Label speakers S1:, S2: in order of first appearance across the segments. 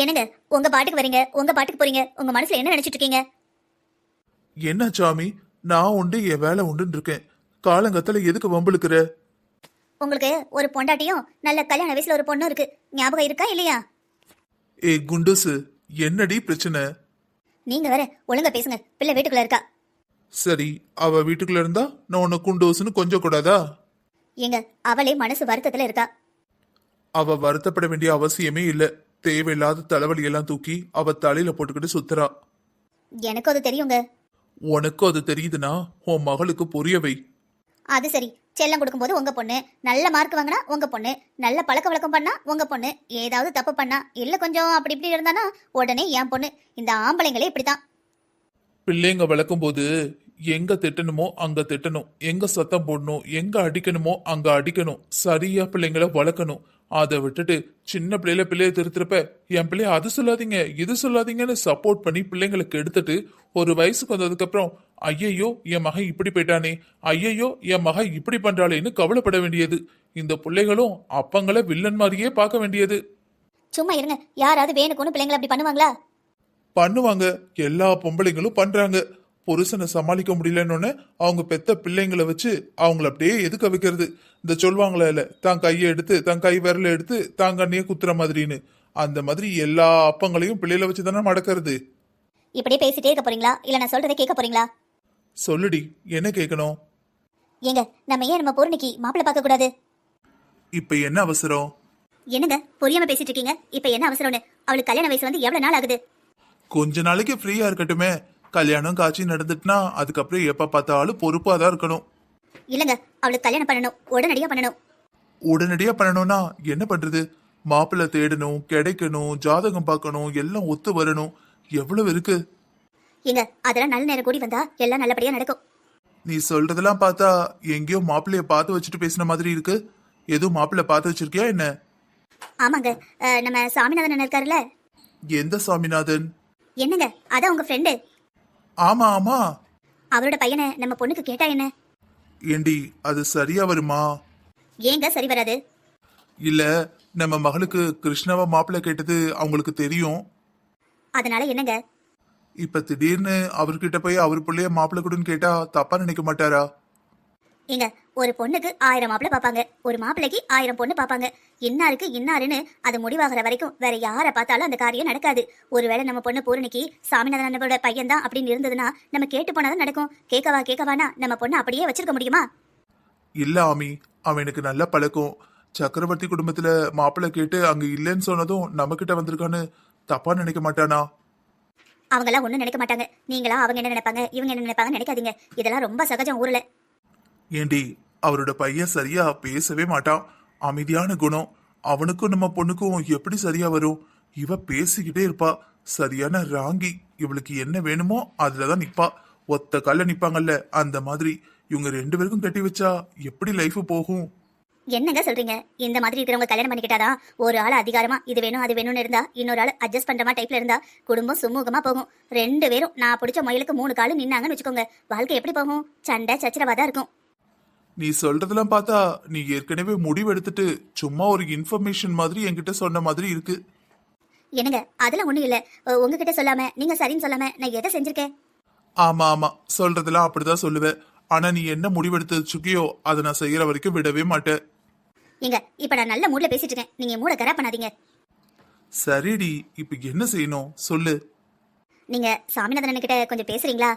S1: என்னங்க, உங்க பாட்டுக்கு வரீங்க, உங்க பாட்டுக்கு போறீங்க. உங்க மனசுல என்ன நினைச்சிட்டு இருக்கீங்க?
S2: என்ன சாமி, நான் உண்டு என் வேலை உண்டுன்னு இருக்கேன். காலங்கத்துல எதுக்கு வம்பிழுக்கிற?
S1: உங்களுக்கு ஒரு பொண்டாட்டியும் நல்ல கல்யாண வயசுல ஒரு பொண்ணும் இருக்கு. ஞாபகம் இருக்கா இல்லையா?
S2: ஏய் குண்டுசு, என்னடி பிரச்சனை?
S1: நீங்க வேற ஒழுங்கா பேசுங்க. பிள்ளை வீட்டுக்குள்ள இருக்கா.
S2: சரி, அவ வீட்டுக்குள்ள இருந்தா நான் உன்னை குண்டோசுன்னு கொஞ்சம் கூடாதா?
S1: ஏங்க, அவளே மனசு வருத்தத்துல இருக்கா.
S2: அவ வருத்தப்பட வேண்டிய அவசியமே இல்ல. தேவையில்லாத தலைவலி எல்லாம் தூக்கி அவ தலையில போட்டுக்கிட்டு சுத்துறா.
S1: எனக்கும் அது தெரியுங்க.
S2: உனக்கும் அது தெரியுதுன்னா உன் மகளுக்கு புரிய வை.
S1: அது சரி, செல்லம் கொடுக்கும்போது உங்க பொண்ணு, நல்ல மார்க் வாங்கினா உங்க பொண்ணு, நல்ல பழக்க வழக்கம் பண்ணா உங்க பொண்ணு, ஏதாவது தப்பு பண்ணா இல்ல கொஞ்சம் அப்படி இப்படி இருந்தானா உடனே என் பொண்ணு. இந்த ஆம்பளைங்களே இப்படித்தான்.
S2: பிள்ளைங்க வளர்க்கும் போது எங்க திட்டணுமோ அங்க திட்டணும், எங்க சத்தம் போடணும், எங்க அடிக்கணுமோ அங்க அடிக்கணும். சரியா பிள்ளைங்களை வளர்க்கணும். அதை விட்டுட்டு சின்ன பிள்ளைய திருத்துறப்ப என் பிள்ளைய அது சொல்லாதீங்க இது சொல்லாதீங்கன்னு சப்போர்ட் பண்ணி பிள்ளைங்களுக்கு எடுத்துட்டு ஒரு வயசுக்கு வந்ததுக்கு அப்புறம் ஐயையோ என் மகன் இப்படி போயிட்டானே, ஐயையோ என் மகன் இப்படி பண்றாளேன்னு கவலைப்பட வேண்டியது. இந்த பிள்ளைகளும் அப்பங்களை வில்லன் மாதிரியே பார்க்க வேண்டியது.
S1: சும்மா இருங்க. யாராவது வேணுக்குன்னு பிள்ளைங்களை அப்படி பண்ணுவாங்களா?
S2: பண்ணுவாங்க. எல்லா பொம்பளைங்களும் பண்றாங்க. புருஷனை சமாளிக்க முடியலன்னு அவங்க பெத்த பிள்ளைங்களை வச்சு அவங்கள அப்படியே எதுக்க வைக்கிறது. இந்த சொல்லுவாங்களே இல்ல, தான் கையை எடுத்து தன் கை விரல எடுத்து தான் கண்ணியே குத்துற மாதிரின்னு, அந்த மாதிரி எல்லா அப்பங்களையும் பிள்ளைகளை வச்சு தானே மடக்கிறது.
S1: இப்படியே பேசிட்டே இருக்க போறீங்களா இல்ல நான் சொல்றதை கேட்க போறீங்களா?
S2: சொல்லுடி, என்ன கேட்கணும்?
S1: ஏங்க, நம்ம ஏன் நம்ம பூரணிக்கு மாப்பிள்ளை பார்க்க கூடாது?
S2: இப்ப என்ன அவசரம்?
S1: என்னங்க புரியாம பேசிட்டு இருக்கீங்க? இப்ப என்ன அவசரம்னு? அவளுக்கு கல்யாண வயசு வந்து எவ்வளவு நாள் ஆகுது?
S2: கொஞ்ச நாளைக்கு ஃப்ரீயா இருக்கட்டுமே. கல்யாணம் காட்சி நடந்துட்டுனா அதுக்கப்புறம் எப்ப பார்த்தாலும் பொறுப்பா தான் இருக்கணும்.
S1: இல்லங்க, அவளுக்கு கல்யாணம் பண்ணணும், உடனடியா பண்ணணும்.
S2: உடனடியா பண்ணணும்னா என்ன பண்றது? மாப்பிள்ளை தேடணும், கிடைக்கணும், ஜாதகம் பார்க்கணும், எல்லாம் ஒத்து வரணும். எவ்வளவு இருக்கு?
S1: ஏங்க, அதெல்லாம் நல்ல நேரம் கூடி வந்தா எல்லாம் நல்லபடியா நடக்கும்.
S2: நீ சொல்றதெல்லாம் பார்த்தா எங்கேயோ மாப்பிள்ளைய பார்த்து வச்சுட்டு பேசின மாதிரி இருக்கு. எதுவும் மாப்பிள்ளை பார்த்து வச்சிருக்கியா என்ன?
S1: ஆமாங்க, நம்ம சாமிநாதன் இருக்காருல்ல.
S2: எந்த சாமிநாதன்?
S1: என்னங்க, அதான் உங்க ஃப்ரெண்டு.
S2: ஆமா ஆமா.
S1: அவரோட பையனை நம்ம பொண்ணுக்கு கேட்டா என்ன?
S2: ஏண்டி, அது சரியா வருமா?
S1: ஏங்க சரி வராது?
S2: இல்ல, நம்ம மகளுக்கு கிருஷ்ணாவ மாப்பிள்ளை கேட்டது அவங்களுக்கு தெரியும்.
S1: அதனால என்னங்க?
S2: இப்ப திடீர்னு அவர்கிட்ட போய் அவர் பிள்ளைய மாப்பிள்ளை கொடுன்னு கேட்டா தப்பா நினைக்க மாட்டாரா?
S1: ஏங்க, ஒரு பொண்ணுக்கு 1000 மாப்பிள்ளை பாப்பாங்க, ஒரு மாப்பிள்ளைக்கு 1000 பொண்ணு பாப்பாங்க. இன்னாருக்கு இன்னாருன்னு அது முடிவாகிற வரைக்கும் வேற யாரை பார்த்தாலும் அந்த காரியம் நடக்காது. ஒருவேளை நம்ம பொண்ணு பூரணிக்கு சாமிநாதனோட பையன் தான் அப்படின்னு இருந்ததுன்னா நம்ம கேட்டு போனாதான் நடக்கும். கேட்கவானா நம்ம பொண்ணு அப்படியே வச்சிருக்க முடியுமா?
S2: இல்ல ஆமி, அவன் எனக்கு நல்ல பழக்கம். சக்கரவர்த்தி குடும்பத்துல மாப்பிள்ளை கேட்டு அங்க இல்லைன்னு சொன்னதும் நம்ம கிட்ட வந்திருக்கான்னு தப்பா நினைக்க மாட்டானா?
S1: அவங்கெல்லாம் ஒண்ணும் நினைக்க மாட்டாங்க. நீங்களா அவங்க என்ன நினைப்பாங்க இவங்க என்ன நினைப்பாங்க நினைக்காதீங்க. இதெல்லாம் ரொம்ப சகஜம் ஊர்ல.
S2: ஏண்டி, அவரோட பையன் சரியா பேசவே மாட்டான். அமைதியான குணம். அவனுக்கும் நம்ம பொண்ணுக்கும் எப்படி சரியா வரும்? இவ பேசிக்கிட்டே இருப்பா. சரியான ராங்கி. இவளுக்கு என்ன வேணுமோ அதுலதான் நிப்பா. ஒத்த கால்ல நிப்பாங்கல்ல, அந்த மாதிரி. இவங்க 2 பேருக்கும் கட்டி வச்சா எப்படி லைஃப் போகும்?
S1: என்னங்க சொல்றீங்க? இந்த மாதிரி இருக்கிறவங்க கல்யாணம் பண்ணிக்கிட்டாதான் ஒரு ஆள் அதிகாரமா இது வேணும் அது வேணும்னு இருந்தா, இன்னொரு ஆள் அட்ஜஸ்ட் பண்ற மாதிரி டைப்ல இருந்தா குடும்பம் சுமூகமா போகும். 2 பேரும் நான் பிடிச்ச முயலுக்கு 3 காலும் நின்னாங்கன்னு வச்சுக்கோங்க, வாழ்க்கை எப்படி போகும்? சண்டை சச்சரவாதான் இருக்கும்.
S2: நீ சொல்றதெல்லாம் பார்த்தா நீ ஏற்கனவே முடிவெடுத்துட்டு சும்மா ஒரு இன்ஃபர்மேஷன் மாதிரி என்கிட்ட சொன்ன மாதிரி இருக்கு.
S1: என்னங்க, அதெல்லாம் ஒண்ணும் இல்ல. உங்ககிட்ட சொல்லாம நீங்க சரின்னு சொல்லாம நான் எதை செஞ்சிருக்கேன்?
S2: ஆமா ஆமா, சொல்றதெல்லாம் அப்படிதான் சொல்லுவேன். ஆனா நீ என்ன முடிவெடுத்து வச்சுக்கியோ அதை நான் செய்யற வரைக்கும் விடவே மாட்டேன்.
S1: ஏங்க, இப்ப நான் நல்ல மூட்ல பேசிட்டு இருக்கேன், நீங்க மூட கரா பண்ணாதீங்க.
S2: சரிடி, இப்ப என்ன செய்யணும் சொல்லு.
S1: நீங்க சாமிநாதன் கிட்ட கொஞ்சம் பேசுறீங்களா?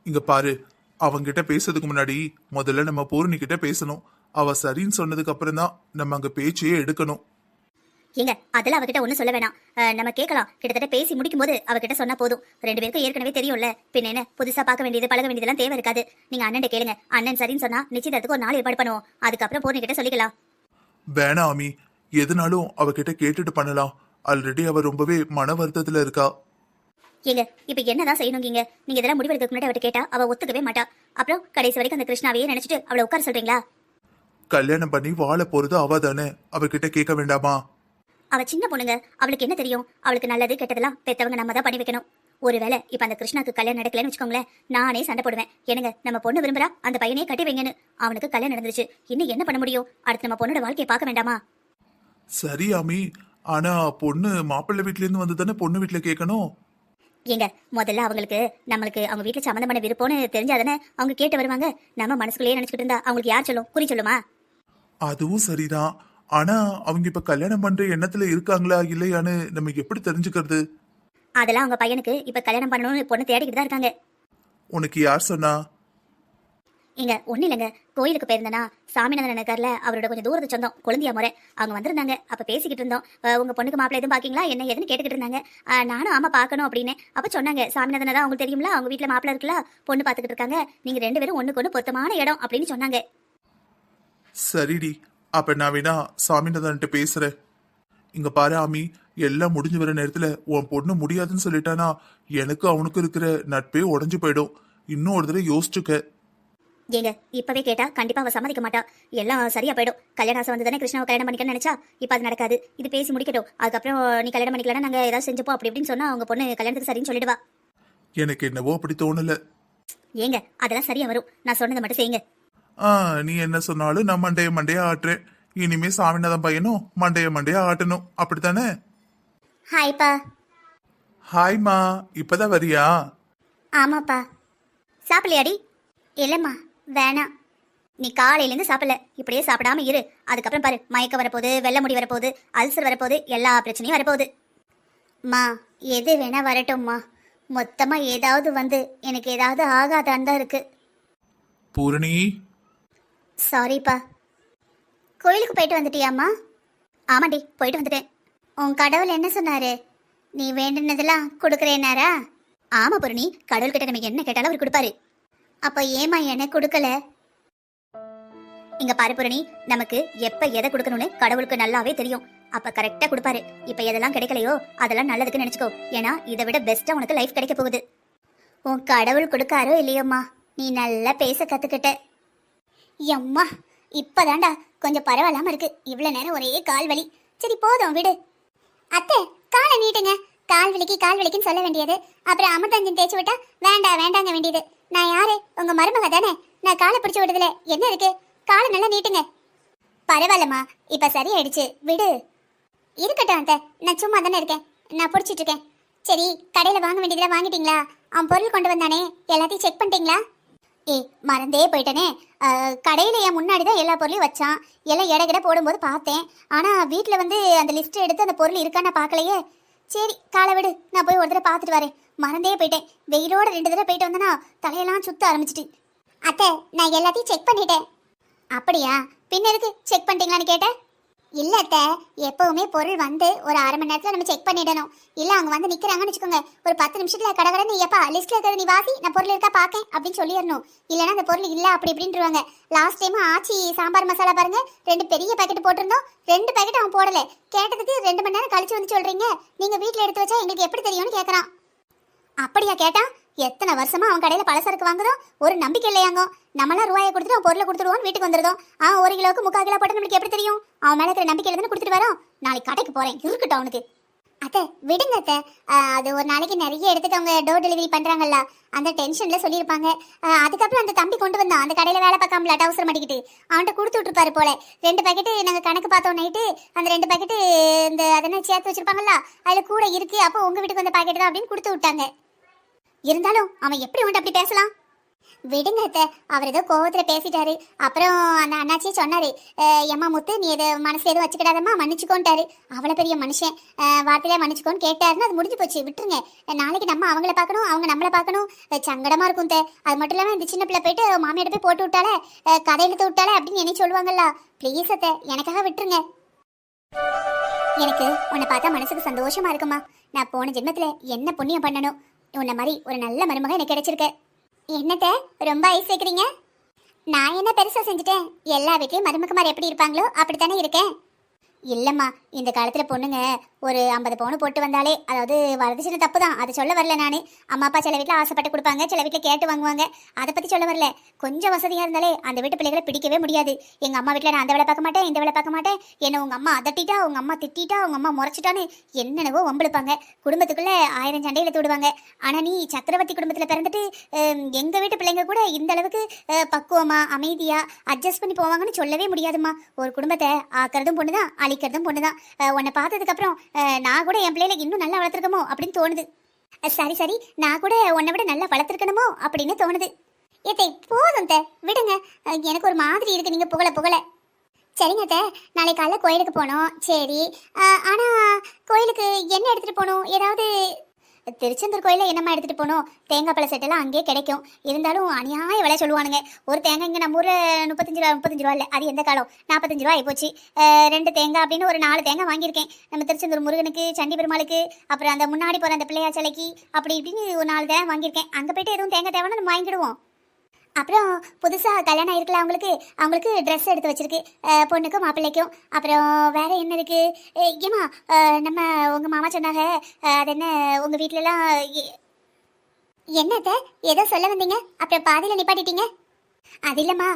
S2: இங்க பாரு, அவங்கிட்ட பேசுறதுக்கு முன்னாடி முதல்ல நம்ம பூர்ணி கிட்ட பேசணும். அவ சரின்னு சொன்னதுக்கு அப்புறம் தான் நம்ம அங்க பேச்சையே எடுக்கணும்.
S1: ஏங்க, அதெல்லாம் அவகிட்ட ஒன்னும் சொல்ல வேணாம். நம்ம கேட்கலாம். கிட்டத்தட்ட பேசி முடிக்கும் போது அவகிட்ட சொன்னா போதும். 2 பேருக்கும் ஏற்கனவே தெரியும்ல. பின்ன என்ன புதுசா பார்க்க வேண்டியது பழக வேண்டியதெல்லாம் தேவை இருக்காது. நீங்க அண்ணன் கேளுங்க. அண்ணன் சரின்னு சொன்னா நிச்சயத்துக்கு ஒரு நாள் ஏற்பாடு பண்ணுவோம். அதுக்கப்புறம் பூர்ணி கிட்ட சொல்லிக்கலாம்.
S2: வேணாம் அமி, எதுனாலும் அவகிட்ட கேட்டுட்டு பண்ணலாம். ஆல்ரெடி அவ ரொம்பவே மன வருத்தத்துல இருக்கா.
S1: ஏங்க, இப்ப என்னதான் செய்யணுங்க? நீங்க இதெல்லாம் முடிவெடுக்க முன்னாடி அவட்ட கேட்டா அவ ஒத்துக்கவே மாட்டா. அப்புறம் கடைசி வரைக்கும் அந்த கிருஷ்ணாவையே நினைச்சிட்டு அவளை உட்கார சொல்றீங்களா?
S2: கல்யாணம் பண்ணி வாழ போறது அவ தானே, அவகிட்ட கேட்க வேண்டாமா?
S1: அவ சின்ன பொண்ணுங்க, அவளுக்கு என்ன தெரியும்? அவளுக்கு நல்லது கெட்டதெல்லாம் பெத்தவங்க நம்ம தான் பண்ணி வைக்கணும். ஒருவேளை இப்ப அந்த கிருஷ்ணாக்கு கல்யாணம் நடக்கலன்னு வச்சுக்கோங்களேன், நானே சண்டை போடுவேன். என்னங்க, நம்ம பொண்ணு விரும்புறா, அந்த பையனே கட்டி வைங்கன்னு. அவனுக்கு கல்யாணம் நடந்துச்சு, இன்னும் என்ன பண்ண முடியும்? அடுத்து நம்ம பொண்ணோட வாழ்க்கையை பார்க்க வேண்டாமா?
S2: சரி அமி, ஆனா பொண்ணு மாப்பிள்ளை வீட்ல இருந்து வந்து தானே பொண்ணு வீட்டுல கேட்கணும்.
S1: ஏங்க முதல்ல அவங்களுக்கு நம்மளுக்கு அவங்க வீட்டுல சம்மந்தம் பண்ண விருப்பம்னு தெரிஞ்சாதானே அவங்க கேட்டு வருவாங்க. நம்ம மனசுக்குள்ளேயே நினைச்சுக்கிட்டு இருந்தா அவங்களுக்கு யார் சொல்லும், குறி சொல்லுமா?
S2: அதுவும் சரிதான். ஆனா அவங்க இப்ப கல்யாணம் பண்ற எண்ணத்துல இருக்காங்களா இல்லையான்னு நம்ம எப்படி தெரிஞ்சுக்கிறது?
S1: அதெல்லாம் அவங்க பையனுக்கு இப்ப கல்யாணம் பண்ணணும்னு பொண்ணு தேடிக்கிட்டு தான் இருக்காங்க.
S2: உனக்கு யார் சொன்னா?
S1: இங்க ஒண்ணு இல்லைங்க, கோயிலுக்கு போயிருந்தேனா சாமிநாதன் நகர்ல அவரோட கொஞ்சம் தூரத்து சொந்தம் கொழுந்தியா முறை அவங்க வந்திருந்தாங்க. அப்ப பேசிக்கிட்டு இருந்தோம். உங்க பொண்ணுக்கு மாப்பிள்ளை எதுவும் பாக்கீங்களா என்ன ஏதுன்னு கேட்டுக்கிட்டு இருந்தாங்க. நானும் ஆமா பாக்கணும் அப்படின்னு. அப்ப சொன்னாங்க சாமிநாதன் தான் உங்களுக்கு தெரியுங்களா, அவங்க வீட்டுல மாப்பிள்ளை இருக்குல்ல, பொண்ணு பாத்துக்கிட்டு இருக்காங்க, நீங்க 2 பேரும் ஒண்ணுக்கு ஒண்ணு பொருத்தமான இடம் அப்படின்னு சொன்னாங்க.
S2: சரிடி, அப்ப நான் வேணா சாமிநாதன்ட்டு பேசுறேன். இங்க பாரு ஆமி, எல்லாம் முடிஞ்சு வர நேரத்துல உன் பொண்ணு முடியாதுன்னு சொல்லிட்டானா எனக்கு அவனுக்கு இருக்கிற நட்பே உடஞ்சு போயிடும். இன்னும் ஒரு தடவை யோசிச்சுக்க.
S1: ஏங்க இப்பவே கேட்டா கண்டிப்பா அவ சம்மதிக்க மாட்டா. எல்லாம் சரியா போயிடும். கல்யாணம் ஆசை வந்து தானே கிருஷ்ணாவை கல்யாணம் பண்ணிக்கன்னு நினைச்சா, இப்ப அது நடக்காது. இது பேசி முடிக்கட்டும். அதுக்கப்புறம் நீ கல்யாணம் பண்ணிக்கலாம் நாங்க ஏதாவது செஞ்சப்போ அப்படி இப்படின்னு சொன்னா அவங்க பொண்ணு கல்யாணத்துக்கு சரின்னு சொல்லிடுவா.
S2: எனக்கு என்னவோ அப்படி தோணல.
S1: ஏங்க அதெல்லாம் சரியா வரும், நான் சொன்னதை மட்டும் செய்யுங்க.
S2: நீ என்ன சொன்னாலும் நான் மண்டைய ஆட்டுறேன். இனிமே சாமிநாதன் பையனும் மண்டைய ஆட்டணும், அப்படித்தானே?
S1: ஹாய்ப்பா.
S2: ஹாய்மா, இப்பதான் வரியா?
S1: ஆமாப்பா. சாப்பிடலையாடி? இல்லம்மா வேணாம். நீ காலையிலேருந்து சாப்பிடல, இப்படியே சாப்பிடாம இரு. அதுக்கப்புறம் பாரு மயக்கம் வரப்போகுது, வெள்ளை முடி வரப்போகுது, அல்சர் வரப்போகுது, எல்லா பிரச்சனையும் வரப்போகுது. மா எது வேணா வரட்டும்மா, மொத்தமா ஏதாவது வந்து எனக்கு ஏதாவது ஆகாதான் தான் இருக்கு.
S2: பூரணி.
S1: சாரிப்பா. கோயிலுக்கு போயிட்டு வந்துட்டியாம்மா? ஆமாண்டி போயிட்டு வந்துட்டேன். உன் கடவுள் என்ன சொன்னாரு? நீ வேண்டுனதெல்லாம் கொடுக்குறேனாரா? ஆமா பூரணி, கடவுள்கிட்ட நமக்கு என்ன கேட்டாலும் அவர் கொடுப்பாரு. அப்ப ஏமா எனக்கு கொடுக்கல? இங்க பாரு பூரணி, நமக்கு எப்ப எதை கொடுக்கணும்னு கடவுளுக்கு நல்லாவே தெரியும். அப்ப கரெக்டா கொடுப்பாரு. இப்ப எதெல்லாம் கிடைக்கலையோ அதெல்லாம் நல்லதுக்கு நினைச்சுக்கோ. ஏன்னா இதை விட பெஸ்டா உனக்கு லைஃப் கிடைக்க போகுது. உன் கடவுள் கொடுக்காரோ இல்லையோம்மா, நீ நல்லா பேச கத்துக்கிட்ட. எம்மா இப்பதான்டா கொஞ்சம் பரவாயில்லாம இருக்கு. இவ்வளவு நேரம் ஒரே கால் வலி. சரி போதும் விடு. அத்தை காலை நீட்டுங்க. கால் வலிக்குன்னு சொல்ல வேண்டியது, அப்புறம் அமிர்தஞ்சன் தேய்ச்சி விட்டா வேண்டாங்க வேண்டியது. நான் யாரு? உங்க மருமக தானே. நான் காலை பிடிச்சி விடுதுல என்ன இருக்கு? காலை நல்லா நீட்டுங்க. பரவாயில்லம்மா, இப்ப சரியாயிடுச்சு விடு. இருக்கட்டும் அத்தை, நான் சும்மா தானே இருக்கேன், நான் பிடிச்சிட்டு இருக்கேன். சரி கடையில வாங்க வேண்டியதுல வாங்கிட்டீங்களா? அவன் பொருள் கொண்டு வந்தானே எல்லாத்தையும் செக் பண்ணிட்டீங்களா? மறந்தே போயிட்டனே. கடையில என் முன்னாடிதான் எல்லா பொருளையும் வச்சான். எல்லாம் எடகிட போடும்போது பார்த்தேன். ஆனா வீட்டுல வந்து அந்த லிஸ்ட் எடுத்து அந்த பொருள் இருக்கான்னு பார்க்கலையே. சரி காலை விடு, நான் போய் ஒரு தடவை பார்த்துட்டு வரேன். மறந்தே போயிட்டேன். வெயிலோட 2 தடவை போயிட்டு வந்தேன்னா தலையெல்லாம் சுத்த ஆரம்பிச்சிட்டு. அத்தை நான் எல்லாத்தையும் செக் பண்ணிட்டேன். அப்படியா? பின்ன எதுக்கு செக் பண்ணிட்டீங்களான்னு கேட்டேன். இல்ல அத்தை, எப்பவுமே பொருள் வந்து ஒரு 1/2 மணி நேரத்துல நம்ம செக் பண்ணிடணும். இல்ல அவங்க வந்து நிக்கிறாங்கன்னு வச்சுக்கோங்க, ஒரு 10 நிமிஷத்துல கடகடன்னு எப்பா லிஸ்ட்ல இருக்கிறத நீ வாசி, நான் பொருள் இருக்கா பாக்கேன் அப்படின்னு சொல்லிடணும். இல்லைன்னா அந்த பொருள் இல்ல அப்படி இப்படின்ட்டுருவாங்க. லாஸ்ட் டைம் ஆச்சி சாம்பார் மசாலா பாருங்க, 2 பெரிய பாக்கெட் போட்டிருந்தோம், 2 பாக்கெட் அவன் போடல. கேட்டதுக்கு 2 மணி நேரம் கழிச்சு வந்து சொல்றீங்க, நீங்க வீட்டுல எடுத்து வச்சா எங்களுக்கு எப்படி தெரியும்னு கேக்குறான். அப்படியா கேட்டான்? எத்தனை வருஷமா அவன் கடையில பலசரக்கு வாங்குறோம், ஒரு நம்பிக்கை இல்லையாங்க. நம்மளாம் ரூபாயை கொடுத்துட்டு அவன் பொருளை கொடுத்துருவோம் வீட்டுக்கு வந்துருதோம். அவன் 1 கிலோவுக்கு 3/4 கிலோ போட்டு நம்மளுக்கு எப்படி தெரியும்? அவன் மேல இருக்கிற நம்பிக்கையில தானே கொடுத்துட்டு வரோம். நாளைக்கு கடைக்கு போறேன், இருக்கட்டும் அவனுக்கு. அத்தை விடுங்க அத்தை, அது ஒரு நாளைக்கு நிறைய எடுத்துட்டு அவங்க டோர் டெலிவரி பண்றாங்கல்ல, அந்த டென்ஷன்ல சொல்லியிருப்பாங்க. அதுக்கப்புறம் அந்த தம்பி கொண்டு வந்தான், அந்த கடையில வேலை பார்க்காமல டவுசர் மாட்டிக்கிட்டு அவன்கிட்ட கொடுத்து விட்டுருப்பாரு போல. 2 பாக்கெட்டு நாங்க கணக்கு பார்த்தோம் நைட்டு. அந்த 2 பாக்கெட்டு இந்த அதெல்லாம் சேர்த்து வச்சிருப்பாங்கல்ல, அதுல கூட இருக்கு. அப்போ உங்க வீட்டுக்கு வந்த பாக்கெட் தான் அப்படின்னு கொடுத்து விட்டாங்க. இருந்தாலும் அவன் எப்படி உன்ட்டு அப்படி பேசலாம்? விடுங்க அத்தை, அவர் ஏதோ கோவத்துல பேசிட்டாரு. அப்புறம் அந்த அண்ணாச்சியே சொன்னாரு, எம்மா முத்து நீ எதை மனசுல எதுவும் வச்சுக்கிடாதம்மா மன்னிச்சுக்கோன்ட்டாரு. அவ்வளோ பெரிய மனுஷன், வார்த்தையில மன்னிச்சுக்கோன்னு கேட்டாருன்னு அது முடிஞ்சு போச்சு, விட்டுருங்க. நாளைக்கு நம்ம அவங்கள பார்க்கணும், அவங்க நம்மளை பார்க்கணும், சங்கடமா இருக்கும் தே. அது மட்டும் இல்லாமல் இந்த சின்ன பிள்ளை போயிட்டு மாமியாட்ட போய் போட்டு விட்டாலே, கதை இழுத்து விட்டாலே அப்படின்னு என்ன சொல்லுவாங்கல்ல. ப்ளீஸ் அத்தை எனக்காக விட்டுருங்க. எனக்கு உன்னை பார்த்தா மனசுக்கு சந்தோஷமா இருக்குமா. நான் போன ஜென்மத்துல என்ன புண்ணியம் பண்ணணும், உன்ன மாதிரி ஒரு நல்ல மருமக எனக்கு கிடைச்சிருக்க. என்னத்த ரொம்ப ஐஸ் வைக்கிறீங்க? நான் என்ன பெருசா செஞ்சுட்டேன்? எல்லா வீட்லயும் மருமகமார் எப்படி இருப்பாங்களோ அப்படித்தானே இருக்கேன். இல்லம்மா, இந்த காலத்துல பொண்ணுங்க ஒரு 50 பவுன் போட்டு வந்தாலே, அதாவது வரது சின்ன தப்பு தான், அதை சொல்ல வரல நான். அம்மா அப்பா சில வீட்டில் ஆசைப்பட்டு கொடுப்பாங்க, சில வீட்டில் கேட்டு வாங்குவாங்க, அதை பற்றி சொல்ல வரல. கொஞ்சம் வசதியாக இருந்தாலே அந்த வீட்டு பிள்ளைகளை பிடிக்கவே முடியாது. எங்கள் அம்மா வீட்டில் நான் அந்த வேலை பார்க்க மாட்டேன், இந்த வேலை பார்க்க மாட்டேன், என்ன உங்கள் அம்மா அதட்டிட்டா, உங்கள் அம்மா திட்டிட்டா, உங்கள் அம்மா முறைச்சிட்டான்னு என்னென்னவோ வம்பிழுப்பாங்க. குடும்பத்துக்குள்ளே 1000 சண்டையில் தூடுவாங்க. ஆனால் நீ சக்கரவர்த்தி குடும்பத்தில் பிறந்துட்டு எங்கள் வீட்டு பிள்ளைங்க கூட இந்த அளவுக்கு பக்குவமா அமைதியாக அட்ஜஸ்ட் பண்ணி போவாங்கன்னு சொல்லவே முடியாதும்மா. ஒரு குடும்பத்தை ஆக்கிறதும் பொண்ணு தான், அழிக்கிறதும் பொண்ணு தான். உன்னை பார்த்ததுக்கப்புறம் நான் கூட என் பிள்ளைகளுக்கு இன்னும் நல்லா வளர்த்துருக்கமோ அப்படின்னு தோணுது. சரி சரி, நான் கூட உன்னை விட நல்லா வளர்த்துருக்கணுமோ அப்படின்னு தோணுது. ஏத்தை போதும் தே, விடுங்க. எனக்கு ஒரு மாதிரி இருக்கு நீங்க புகழ. சரிங்க அத்தை, நாளைக்கு காலைல கோயிலுக்கு போனோம். சரி, ஆனால் கோயிலுக்கு என்ன எடுத்துகிட்டு போகணும்? ஏதாவது திருச்செந்தூர் கோயிலில் என்னம்மா எடுத்துகிட்டு போகணும்? தேங்காய் பழ செட்டெல்லாம் அங்கேயே கிடைக்கும். இருந்தாலும் அநியாய விலை சொல்லுவானுங்க. ஒரு தேங்காய் இங்கே நம்ம ஊரில் 35 ரூபா இல்லை, அது எந்த காலம் 45 ரூபா ஆகிப்போச்சு. 2 தேங்காய் அப்படின்னு ஒரு 4 தேங்காய் வாங்கியிருக்கேன். நம்ம திருச்செந்தூர் முருகனுக்கு, சண்டி பெருமாளுக்கு, அப்புறம் அந்த முன்னாடி போகிற அந்த பிள்ளையார் சிலைக்கு, அப்படி இப்படின்னு ஒரு 4 தேங்காய் வாங்கியிருக்கேன். அங்கே போய்ட்டு எதுவும் தேங்காய் தேவைன்னா நம்ம வாங்கிடுவோம். அப்புறம் புதுசாக கல்யாணம் ஆயிருக்குல்ல, அவங்களுக்கு ட்ரெஸ் எடுத்து வச்சிருக்கு, பொண்ணுக்கும் மாப்பிள்ளைக்கும். அப்புறம் வேற என்ன இருக்கு? ஏமா நம்ம உங்கள் மாமா சொன்னாங்க, அது என்ன உங்கள் வீட்டிலலாம் என்னத்த ஏதோ சொல்ல வந்தீங்க, அப்புறம் பாதியில் நிப்பாட்டிட்டீங்க? அது இல்லைம்மா,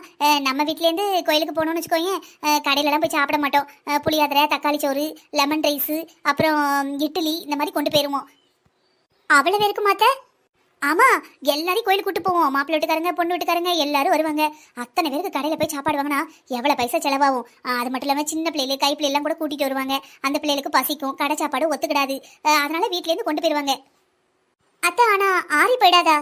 S1: நம்ம வீட்டிலேருந்து கோயிலுக்கு போகணுன்னு வச்சுக்கோங்க, கடையிலலாம் போய் சாப்பிட மாட்டோம். புளியாதரை, தக்காளி சோறு, லெமன் ரைஸு, அப்புறம் இட்லி, இந்த மாதிரி கொண்டு போயிருவோம். அவ்வளோ பேருக்கு மாத்த? ஆமாம், எல்லாரையும் கோயிலுக்கு கூட்டு போவோம். மாப்பிள்ளை வீட்டுக்காரங்க, பொண்ணு வீட்டுக்காரங்க எல்லாரும் வருவாங்க. அத்தனை பேருக்கு கடையில் போய் சாப்பாடு வாங்கினா எவ்வளோ பைசா செலவாகும். அது மட்டும் இல்லாமல் சின்ன பிள்ளைகள், கை பிள்ளைலாம் கூட கூட்டிகிட்டு வருவாங்க. அந்த பிள்ளைகளுக்கு பசிக்கும், கடை சாப்பாடு ஒத்துக்கிடாது. அதனால வீட்டிலேருந்து கொண்டு போயிடுவாங்க. அத்தை, ஆனால் ஆறி போயிடாதா?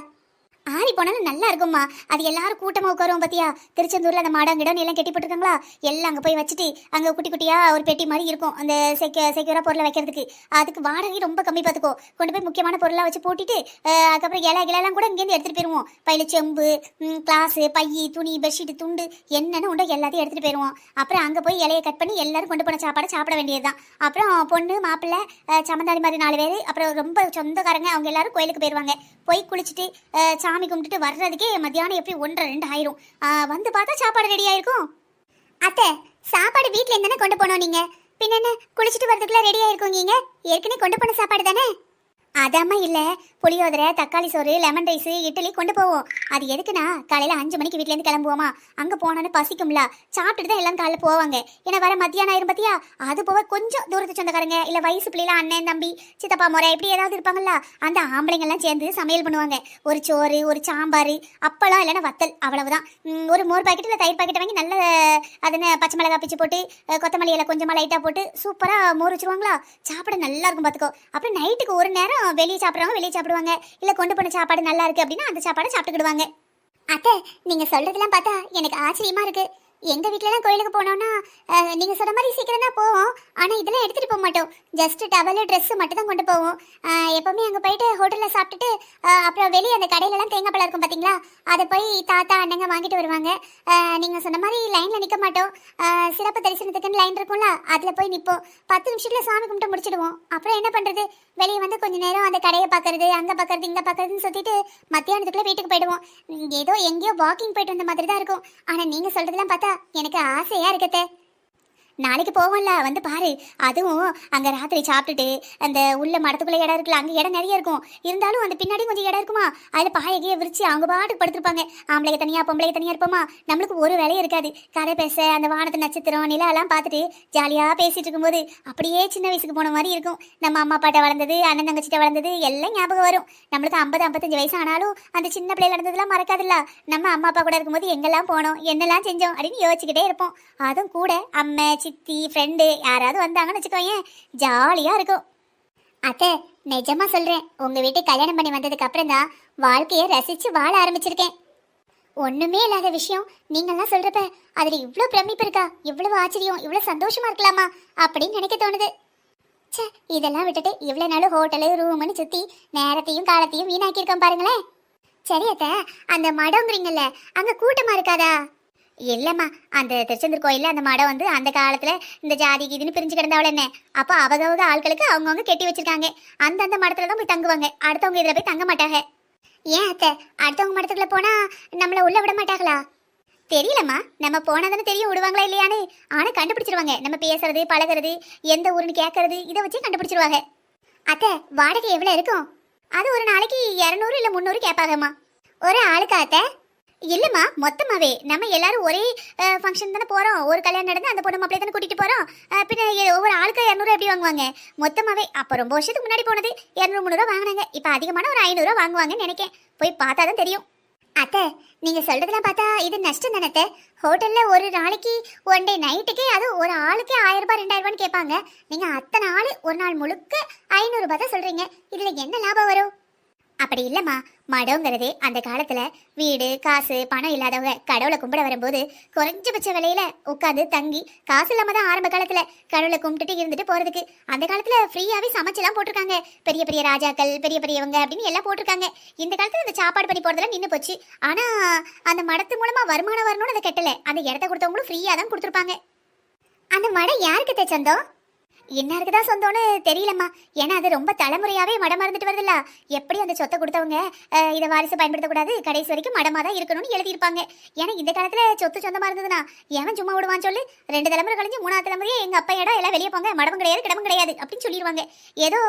S1: ஆறி போனாலும் நல்லா இருக்கும்மா. அது எல்லாரும் கூட்டமாக உட்காருவோம் பார்த்தியா? திருச்செந்தூரில் அந்த மாடாங்கிடம் எல்லாம் கட்டி போட்டுருக்காங்களா, எல்லாம் அங்கே போய் வச்சுட்டு அங்கே குட்டி குட்டியாக ஒரு பெட்டி மாதிரி இருக்கும், அந்த செக்யூராக பொருளை வைக்கிறதுக்கு. அதுக்கு வாடகை ரொம்ப கம்மி பார்த்துக்கோ. கொண்டு போய் முக்கியமான பொருளாக வச்சு போட்டிட்டு அதுக்கப்புறம் இலையெல்லாம் கூட இங்கேருந்து எடுத்துகிட்டு போயிடுவோம். பையில செம்பு, கிளாஸு, பை, துணி, பெட்ஷீட்டு, துண்டு என்னென்ன உண்டோ எல்லாத்தையும் எடுத்துகிட்டு போயிடுவோம். அப்புறம் அங்கே போய் இலையை கட் பண்ணி எல்லாரும் கொண்டு போன சாப்பாடை சாப்பிட வேண்டியது தான். அப்புறம் பொண்ணு, மாப்பிள்ளை, சமந்தாரி மாதிரி 4 பேர், அப்புறம் ரொம்ப சொந்தக்காரங்க, அவங்க எல்லாரும் கோயிலுக்கு போயிடுவாங்க. போய் குளிச்சுட்டு சாமி கும்பிட்டுட்டு வர்றதுக்கே மத்தியானம் எப்படி 1:30-2 ஆயிரும். வந்து பார்த்தா சாப்பாடு ரெடி ஆயிருக்கும். அத்தை, சாப்பாடு வீட்டில் இருந்தானே கொண்டு போனோம், நீங்க பின்ன என்ன குளிச்சுட்டு வரதுக்குள்ள ரெடி ஆயிருக்கோங்க? ஏற்கனவே கொண்டு போன சாப்பாடு தானே? அதாம்மா இல்லை, புளியோதரை, தக்காளி சோறு, லெமன் ரைஸு, இட்லி கொண்டு போவோம். அது எதுக்குன்னா, காலையில் 5 மணிக்கு வீட்டிலேருந்து கிளம்புவோமா, அங்கே போனோன்னு பசிக்கும்ல, சாப்பிட்டுட்டு தான் எல்லாம் காலையில் போவாங்க. ஏன்னா வர மத்தியானம் ஆயிரும் பார்த்தியா? அது போக கொஞ்சம் தூரத்து சொந்தக்காரங்க, இல்லை வயசு பிள்ளைலாம், அண்ணன், தம்பி, சித்தப்பா முறை இப்படி ஏதாவது இருப்பாங்கல்ல, அந்த ஆம்பளைங்கள்லாம் சேர்ந்து சமையல் பண்ணுவாங்க. ஒரு சோறு, ஒரு சாம்பார், அப்பளம் இல்லைன்னா வத்தல், அவ்வளவுதான். ஒரு மோர் பாக்கெட் இல்லை தயிர் பாக்கெட் வாங்கி நல்ல அதனை பச்சை மிளகாய் பிச்சு போட்டு, கொத்தமல்லி இலை கொஞ்சமாக லைட்டாக போட்டு சூப்பராக மோர் வச்சுருவாங்களா, சாப்பிட நல்லா இருக்கும் பார்த்துக்கோ. அப்புறம் நைட்டுக்கு ஒரு நேரம் வெளியே சாப்பிட்றவங்க வெளியே சாப்பிடுவாங்க, இல்லை கொண்டு போன சாப்பாடு நல்லா இருக்கு அப்படின்னா அந்த சாப்பாடை சாப்பிட்டுக்கிடுவாங்க. அத்தை, நீங்கள் சொல்கிறதெல்லாம் பார்த்தா எனக்கு ஆச்சரியமா இருக்கு. எங்கள் வீட்டிலலாம் கோயிலுக்கு போனோன்னா நீங்கள் சொன்ன மாதிரி சீக்கிரம் தான் போவோம். ஆனால் இதெல்லாம் எடுத்துகிட்டு போக மாட்டோம். ஜஸ்ட் டவலு, ட்ரெஸ்ஸு மட்டும் தான் கொண்டு போவோம். எப்போவுமே அங்கே போயிட்டு ஹோட்டலில் சாப்பிட்டுட்டு அப்புறம் வெளியே அந்த கடையிலலாம் தேங்காய் பழம் இருக்கும் பார்த்தீங்களா, அதை போய் தாத்தா அண்ணங்க வாங்கிட்டு வருவாங்க. நீங்கள் சொன்ன மாதிரி லைனில் நிற்க மாட்டோம். சிறப்பு தரிசனத்துக்குன்னு லைன் இருக்கும்ல, அதில் போய் நிற்போம். 10 நிமிஷத்தில் சாமி கும்பிட்டு முடிச்சிடுவோம். அப்புறம் என்ன பண்ணுறது, வெளியே வந்து கொஞ்ச நேரம் அந்த கடையை பார்க்கறது, அங்கே பார்க்கறது, இங்கே பார்க்கறதுன்னு சுற்றிட்டு மத்தியானத்துக்குள்ளே வீட்டுக்கு போயிடுவோம். ஏதோ எங்கேயோ வாக்கிங் போயிட்டு வந்த மாதிரி தான் இருக்கும். ஆனால் நீங்கள் சொல்கிறதெல்லாம் பார்த்தா எனக்கு ஆசையா இருக்கத்தே. நாளைக்கு போவோம்ல, வந்து பாரு. அதுவும் அங்கே ராத்திரி சாப்பிட்டுட்டு அந்த உள்ள மடத்துக்குள்ளே இடம் இருக்குல்ல, அங்கே இடம் நிறைய இருக்கும். இருந்தாலும் அந்த பின்னாடி கொஞ்சம் இடம் இருக்குமா, அதில் பாயகையை விரிச்சு அவங்க பாட்டுக்கு படுத்திருப்பாங்க. ஆம்பளைக்கு தனியாக, பொம்பளைக்கு தனியாக இருப்போமா, நம்மளுக்கு ஒரு வேலையும் இருக்காது. கதை பேச, அந்த வானத்து நட்சத்திரம், நிலாலாம் பார்த்துட்டு ஜாலியாக பேசிட்டு இருக்கும்போது அப்படியே சின்ன வயசுக்கு போன மாதிரி இருக்கும். நம்ம அம்மா அப்பாட்ட வளர்ந்தது, அண்ணன் தங்கச்சிட்ட வளர்ந்தது எல்லாம் ஞாபகம் வரும். நம்மளுக்கு 50-55 வயசு ஆனாலும் அந்த சின்ன பிள்ளைல நடந்ததுலாம் மறக்காதுல்ல. நம்ம அம்மா அப்பா கூட இருக்கும்போது எங்கெல்லாம் போனோம், என்னெல்லாம் செஞ்சோம் அப்படின்னு யோசிச்சுக்கிட்டே இருப்போம். அதுவும் கூட அம்மை, சித்தி, ஃப்ரெண்டு யாராவது வந்தாங்கன்னு வச்சுக்கோங்க, ஜாலியா இருக்கும். அத்தை, நிஜமா சொல்றேன், உங்க வீட்டுக்கு கல்யாணம் பண்ணி வந்ததுக்கு அப்புறம் தான் வாழ்க்கையை ரசிச்சு வாழ ஆரம்பிச்சிருக்கேன். ஒண்ணுமே இல்லாத விஷயம் நீங்கெல்லாம் சொல்றப்ப அதுல இவ்வளவு பிரமிப்பு இருக்கா, இவ்வளவு ஆச்சரியம், இவ்வளவு சந்தோஷமா இருக்கலாமா அப்படின்னு நினைக்க தோணுது. சே, இதெல்லாம் விட்டுட்டு இவ்வளவு நாள் ஹோட்டலு, ரூம்னு சுத்தி நேரத்தையும் காலத்தையும் வீணாக்கியிருக்கோம் பாருங்களேன். சரி அத்தை, அந்த மடங்கிறீங்கல்ல, அங்க கூட்டமா இருக்காதா? இல்லைம்மா, அந்த திருச்செந்தூர் கோயிலில் அந்த மடம் வந்து அந்த காலத்தில் இந்த ஜாதி இதுன்னு பிரிஞ்சு கிடந்தவள என்ன, அப்போ அவங்க ஆட்களுக்கு அவங்கவுங்க கெட்டி வச்சிருக்காங்க. அந்த மடத்தில் தான் போய் தங்குவாங்க, அடுத்தவங்க இதில் போய் தங்க மாட்டாங்க. ஏன் அத்தை, அடுத்தவங்க மடத்துக்குள்ள போனால் நம்மளை உள்ள விட மாட்டாங்களா? தெரியலம்மா, நம்ம போனா தானே தெரியும் விடுவாங்களா இல்லையான்னு. ஆனா கண்டுபிடிச்சிருவாங்க. நம்ம பேசுறது பழகுறது எந்த ஊருன்னு கேட்கறது இதை வச்சு கண்டுபிடிச்சிருவாங்க. அத்தை, வாடகை எவ்வளவு இருக்கும்? அது ஒரு நாளைக்கு 200 இல்ல 300 கேட்பாங்கம்மா. ஒரு ஆளுக்கா அத்தை? இல்லம்மா, மொத்தமாவே. நம்ம எல்லாரும் ஒரே ஃபங்க்ஷன் தானே போறோம். ஒரு கல்யாணம் நடந்து அந்த பொண்ணு மாப்பிள்ளை தானே கூட்டிட்டு போறோம். பின்ன ஒவ்வொரு ஆளுக்கு 200 எப்படி வாங்குவாங்க? மொத்தமாவே. அப்ப ரொம்ப வருஷத்துக்கு முன்னாடி போனது 200 300 வாங்கினாங்க. இப்ப அதிகமான ஒரு 500 வாங்குவாங்கன்னு நினைக்கேன். போய் பார்த்தா தான் தெரியும். அத்தை, நீங்க சொல்றதெல்லாம் பார்த்தா இது நஷ்டம் தானே அத்தை? ஹோட்டல்ல ஒரு நாளைக்கு ஒன் டே நைட்டுக்கே அது ஒரு ஆளுக்கு 1000 ரூபாய் 2000 ரூபான்னு கேட்பாங்க. நீங்க அத்தனை ஆளு ஒரு நாள் முழுக்க 500 ரூபாய் தான் சொல்றீங்க. இதுல என்ன லாபம் வரும்? அப்படி இல்லம்மா, மடங்கிறது அந்த காலத்துல வீடு காசு பணம் இல்லாதவங்க கடவுளை கும்பிட வரும்போது குறைஞ்சபட்ச விலையில உட்காந்து தங்கி காசு இல்லாம தான் ஆரம்ப காலத்துல கடவுளை கும்பிட்டுட்டு இருந்துட்டு போறதுக்கு அந்த காலத்துல ஃப்ரீயாவே சமைச்செல்லாம் போட்டிருக்காங்க. பெரிய பெரிய ராஜாக்கள் பெரிய பெரியவங்க அப்படின்னு எல்லாம் போட்டிருக்காங்க. இந்த காலத்துல இந்த சாப்பாடு பண்ணி போறதெல்லாம் நின்று போச்சு. ஆனா அந்த மடத்து மூலமா வருமானம் வரணும்னு அதை கட்டல. அந்த இடத்த கொடுத்தவங்களும் ஃப்ரீயா தான் கொடுத்துருப்பாங்க. அந்த மடம் யாருக்கு சொந்தம்? இன்னாருக்கு தான் சொந்தம்னு தெரியலம்மா. ஏன்னா அது ரொம்ப தலைமுறையாவே மடம் மறந்துட்டு வருதுல்ல. எப்படி அந்த சொத்தை கொடுத்தவங்க இதை வாரிசு பயன்படுத்தக்கூடாது, கடைசி வரைக்கும் மடமா தான் இருக்கணும்னு எழுதியிருப்பாங்க. ஏன்னா இந்த காலத்துல சொத்து சொந்தமா இருந்ததுன்னா எவன் சும்மா விடுவான்னு சொல்லு. 2 தலைமுறை கழிஞ்சு 3ஆவது தலைமுறையே எங்க அப்பா இடம் எல்லாம் வெளியே போங்க, மடமும் கிடையாது கிடமும் கிடையாது அப்படின்னு சொல்லிடுவாங்க. ஏதோ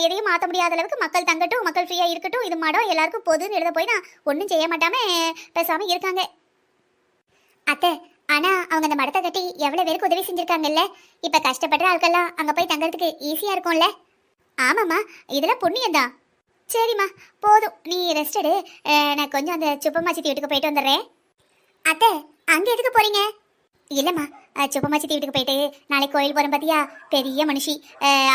S1: எதையும் மாற்ற முடியாத அளவுக்கு மக்கள் தங்கட்டும், மக்கள் ஃப்ரீயா இருக்கட்டும், இது மடம் எல்லாருக்கும் பொதுன்னு எழுத போய் நான் ஒன்றும் செய்ய மாட்டாம பேசாம இருக்காங்க. அத்தை, ஆனா அவங்க அந்த மடத்தை கட்டி எவ்வளவு பேருக்கு உதவி செஞ்சிருக்காங்கல்ல. இப்ப கஷ்டப்படுற ஆட்கள்லாம் அங்க போய் தங்கறதுக்கு ஈஸியா இருக்கும்ல. ஆமாம்மா, இதெல்லாம் புண்ணியம் தான். சரிம்மா, போதும், நீ ரெஸ்ட் எடு. நான் கொஞ்சம் அந்த சுப்பம்மாச்சி வீட்டுக்கு போயிட்டு வந்துடுறேன். அத்தை, அங்க எதுக்கு போறீங்க? இல்லம்மா, சுப்பம்மாச்சி வீட்டுக்கு போயிட்டு நாளைக்கு கோயில் போறேன் பாத்தியா, பெரிய மனுஷி.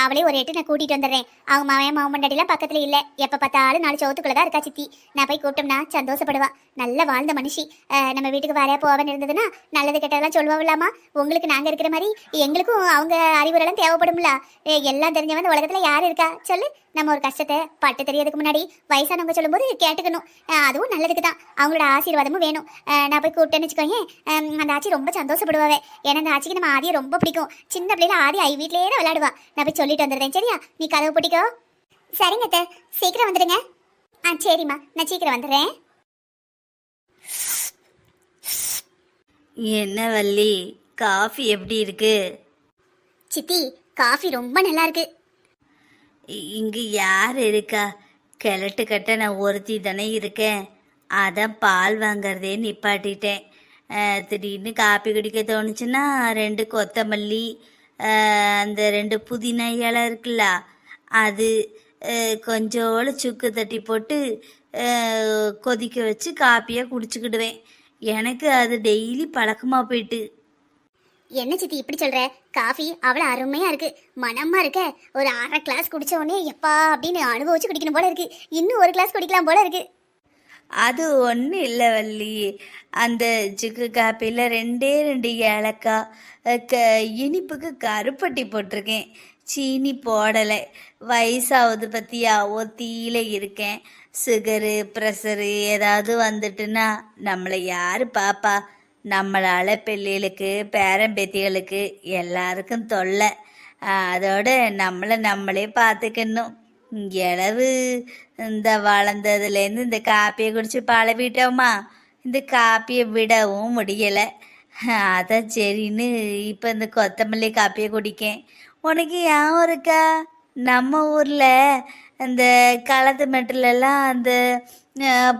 S1: அவளே ஒரு எட்டு நான் கூட்டிட்டு வந்துடுறேன். அவங்க மாவன் மாமண்டாடிலாம் பக்கத்துல இல்ல. எப்ப பார்த்தாலும் 4 சோத்துக்குள்ளதான் இருக்கா சித்தி. நான் போய் கூப்பிட்டோம்னா சந்தோஷப்படுவா. நல்ல வாழ்ந்த மனுஷி. நம்ம வீட்டுக்கு வரையா போவன்னு இருந்ததுன்னா நல்லது கெட்டதெல்லாம் சொல்லுவாங்களாமா. உங்களுக்கு நாங்க இருக்கிற மாதிரி எங்களுக்கும் அவங்க அறிவுரெல்லாம் தேவைப்படும்ல. எல்லாம் தெரிஞ்சவன் இந்த உலகத்துல யாரு இருக்கா சொல்லு. நம்ம ஒரு கஷ்டத்தை பட்டு தெரியறதுக்கு முன்னாடி வயசானவங்க சொல்லும்போது கேட்டுக்கணும். அதுவும் நல்லதுக்கு தான். அவங்களோட ஆசீர்வாதமும் வேணும். நான் போய் கூப்பிட்டேன்னு வச்சுக்கோங்க, அந்த ஆச்சி ரொம்ப சந்தோஷப்படுவாவே. ஏன்னா அந்த ஆச்சிக்கு நம்ம ஆதியை ரொம்ப பிடிக்கும். சின்ன பிள்ளைல ஆதி வீட்லயே தான் விளையாடுவா. நான் போய் சொல்லிட்டு வந்துடுறேன். சரியா? நீ கதவு பிடிக்கோ. சரிங்க அத்தை, சீக்கிரம் வந்துடுங்க. சரிம்மா, நான் சீக்கிரம் வந்துடுறேன்.
S3: என்ன வள்ளி, காஃபி எப்படி இருக்கு?
S1: சித்தி, காஃபி ரொம்ப நல்லா இருக்கு.
S3: இங்கு யார் இருக்கா? கிழட்டு கட்ட நான் ஒருத்தி தானே இருக்கேன். அதான் பால் வாங்கறதே நிப்பாட்டிட்டேன். திடீர்னு காப்பி குடிக்க தோணுச்சுன்னா 2 கொத்தமல்லி, அந்த 2 புதினா இலை இருக்குல்ல, அது கொஞ்சோடு சுக்கு தட்டி போட்டு கொதிக்க வச்சு காப்பியாக குடிச்சுக்கிடுவேன். எனக்கு அது டெய்லி பழக்கமாக போயிட்டு.
S1: என்ன சித்தி இப்படி சொல்ற? காஃபி அவ்வளவு அருமையா இருக்கு, மனமா இருக்க. ஒரு 1/2 கிளாஸ் குடிச்ச உடனே எப்பா அப்படின்னு அனுபவிச்சு குடிக்கணும் போல இருக்கு. இன்னும் 1 கிளாஸ் குடிக்கலாம் போல இருக்கு.
S3: அது ஒன்றும் இல்லை வள்ளி, அந்த சுக்கு காப்பியில் 2 ஏலக்காய், இனிப்புக்கு கருப்பட்டி போட்டிருக்கேன், சீனி போடலை. வயசாகுது பற்றியா, ஒத்தியில் இருக்கேன். சுகரு ப்ரெஷரு ஏதாவது வந்துட்டுன்னா நம்மளை யார் பாப்பா? நம்மளால் பிள்ளைகளுக்கு பேரம்பேத்திகளுக்கு எல்லாருக்கும் தொல்லை. அதோட நம்மளே பார்த்துக்கணும். இளவு இந்த வளர்ந்ததுலேருந்து இந்த காப்பியை குடிச்சு பழவிட்டோமா, இந்த காப்பியை விடவும் முடியலை. அதான் சரின்னு இப்போ இந்த கொத்தமல்லி காப்பியை குடிக்கேன். உனக்கு ஞாபகம் இருக்கா, நம்ம ஊரில் அந்த களத்து மெட்டிலெல்லாம் அந்த